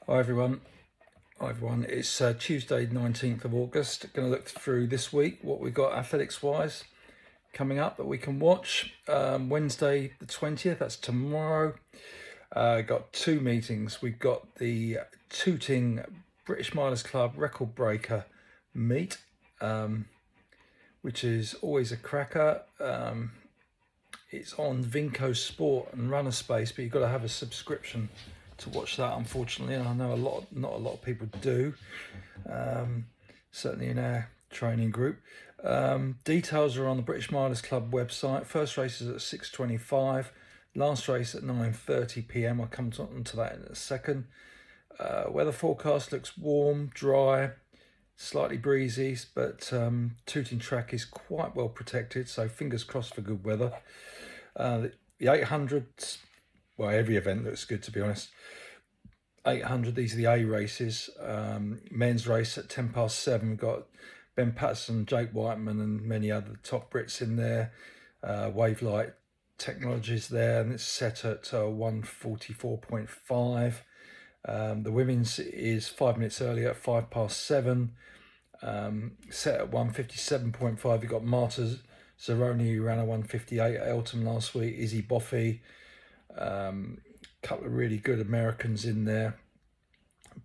Hi everyone. Hi everyone. It's Tuesday, 19th of August. Going to look through this week what we've got athletics wise coming up that we can watch. Wednesday, the 20th, that's tomorrow. Got two meetings. We've got the Tooting British Milers Club record breaker meet, which is always a cracker. It's on Vinco Sport and Runner Space, but you've got to have a subscription to watch that, unfortunately. And I know not a lot of people do, certainly in our training group. Details are on the British Milers Club website. First race is at 6:25, last race at 9:30 p.m. I'll come on to that in a second. Weather forecast looks warm, dry, slightly breezy, but Tooting track is quite well protected, so fingers crossed for good weather. The 800s, well, every event looks good, to be honest. 800, these are the A races. Men's race at 7:10. We've got Ben Patterson, Jake Whiteman, and many other top Brits in there. Wavelight Technologies there, and it's set at 1:44.5. The women's is 5 minutes earlier at 7:05. Set at 1:57.5. You've got Marta Zeroni, who ran a 1:58 at Eltham last week. Izzy Boffey, couple of really good Americans in there.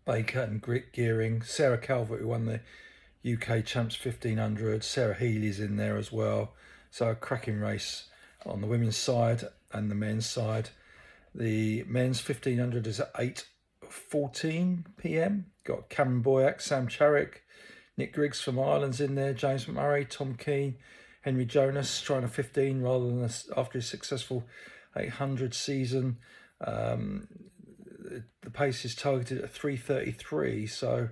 Baker and Grit Gearing. Sarah Calvert, who won the UK Champs 1500. Sarah Healy's in there as well. So a cracking race on the women's side and the men's side. The men's 1500 is at 8:14 p.m. Got Cameron Boyack, Sam Charrick, Nick Griggs from Ireland's in there, James McMurray, Tom Keane, Henry Jonas trying a 15 rather than after his successful 800 season. The pace is targeted at 3:33, so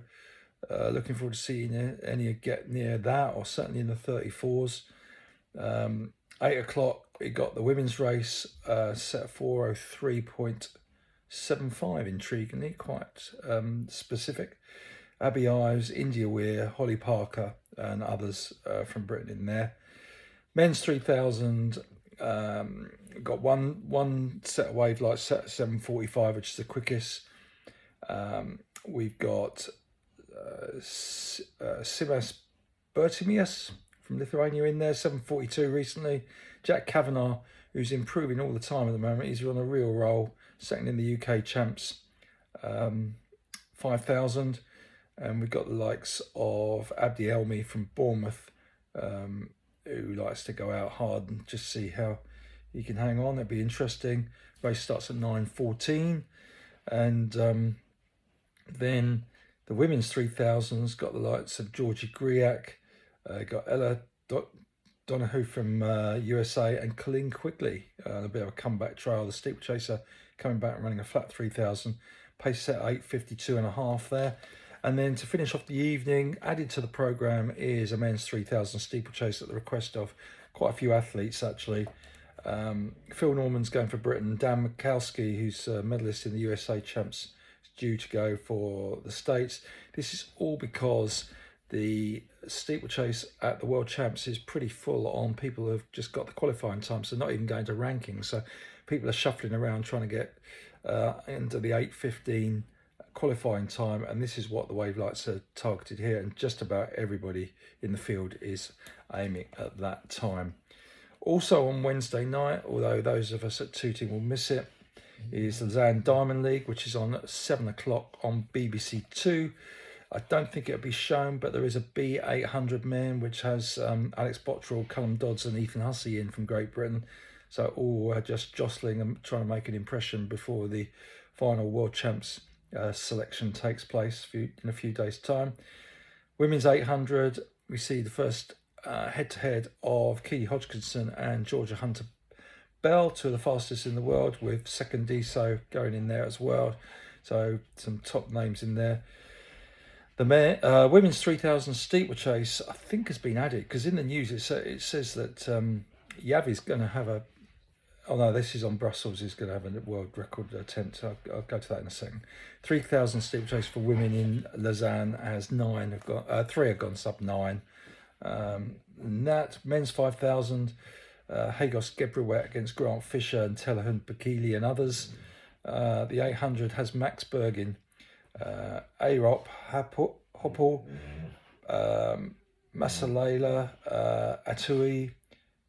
looking forward to seeing any get near that, or certainly in the 34s. 8 o'clock, we got the women's race set at 4:03.75, intriguingly, quite specific. Abby Ives, India Weir, Holly Parker, and others from Britain in there. Men's 3000, got one set of wave lights set at 7:45, which is the quickest. We've got Simas Bertimius from Lithuania in there, 7:42 recently. Jack Kavanagh, who's improving all the time at the moment. He's on a real roll, second in the UK Champs 5000. And we've got the likes of Abdi Elmi from Bournemouth, who likes to go out hard and just see how he can hang on. That'd be interesting. Race starts at 9:14. And then the women's 3000's got the likes of Georgie Griak, got Ella Donahue from USA, and Colleen Quigley. A bit of a comeback trial. The steeplechaser coming back and running a flat 3000. Pace set 8:52.5 there. And then to finish off the evening, added to the programme is a men's 3000 steeplechase at the request of quite a few athletes, actually. Phil Norman's going for Britain. Dan Mikowski, who's a medalist in the USA Champs, is due to go for the States. This is all because the steeplechase at the World Champs is pretty full on people who have just got the qualifying time, so not even going to rankings. So people are shuffling around trying to get into the 8:15 qualifying time, and this is what the wave lights are targeted here, and just about everybody in the field is aiming at that time. Also on Wednesday night, although those of us at Tooting will miss it, is the Lausanne Diamond League, which is on at 7 o'clock on BBC Two. I don't think it'll be shown, but there is a B800 men, which has Alex Bottrell, Callum Dodds and Ethan Hussey in from Great Britain. So all just jostling and trying to make an impression before the final World Champs selection takes place in a few days' time. Women's 800, we see the first head-to-head of Keely Hodgkinson and Georgia Hunter-Bell, two of the fastest in the world, with second Diso going in there as well. So some top names in there. The women's 3000 steeplechase, I think, has been added, because in the news it says that Yavi's going to have a... Oh no, this is on Brussels. Is going to have a world record attempt. I'll go to that in a second. 3000 steeplechase for women in Lausanne has 9 have gone. 3 have gone sub 9. That men's 5000, Hagos Gebruet against Grant Fisher and Telehund Bakili and others. The 800 has Max Bergin Arop Hopple, Masalela, Atui,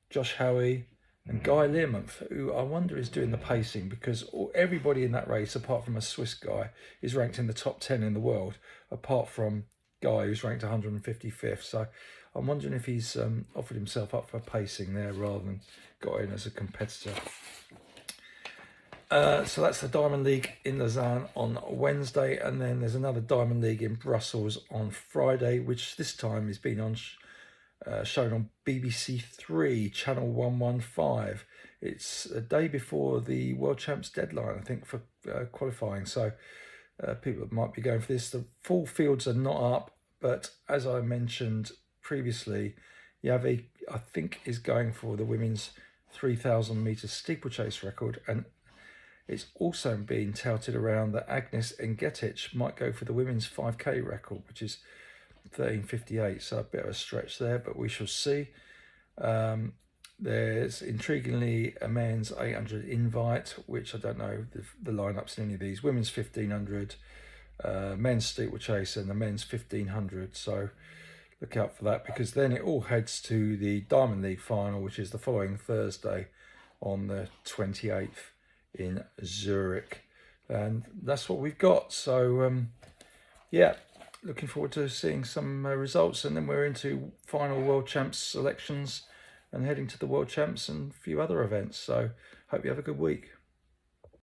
Josh Howie, and Guy Learmonth, who I wonder is doing the pacing, because everybody in that race, apart from a Swiss guy, is ranked in the top 10 in the world, apart from Guy, who's ranked 155th. So I'm wondering if he's offered himself up for pacing there rather than got in as a competitor. So that's the Diamond League in Lausanne on Wednesday, and then there's another Diamond League in Brussels on Friday, which this time is being shown on BBC Three, Channel 115. It's a day before the World Champs deadline, I think, for qualifying. So people might be going for this. The full fields are not up, but as I mentioned previously, Yavi, I think, is going for the women's 3,000 metre steeplechase record, and it's also being touted around that Agnes Engetic might go for the women's 5K record, which is 13:58, so a bit of a stretch there, but we shall see. There's intriguingly a men's 800 invite, which I don't know the lineups in any of these. Women's 1500, men's steeplechase, and the men's 1500. So look out for that, because then it all heads to the Diamond League final, which is the following Thursday on the 28th in Zurich. And that's what we've got. So yeah, looking forward to seeing some results, and then we're into final World Champs selections and heading to the World Champs and a few other events. So hope you have a good week.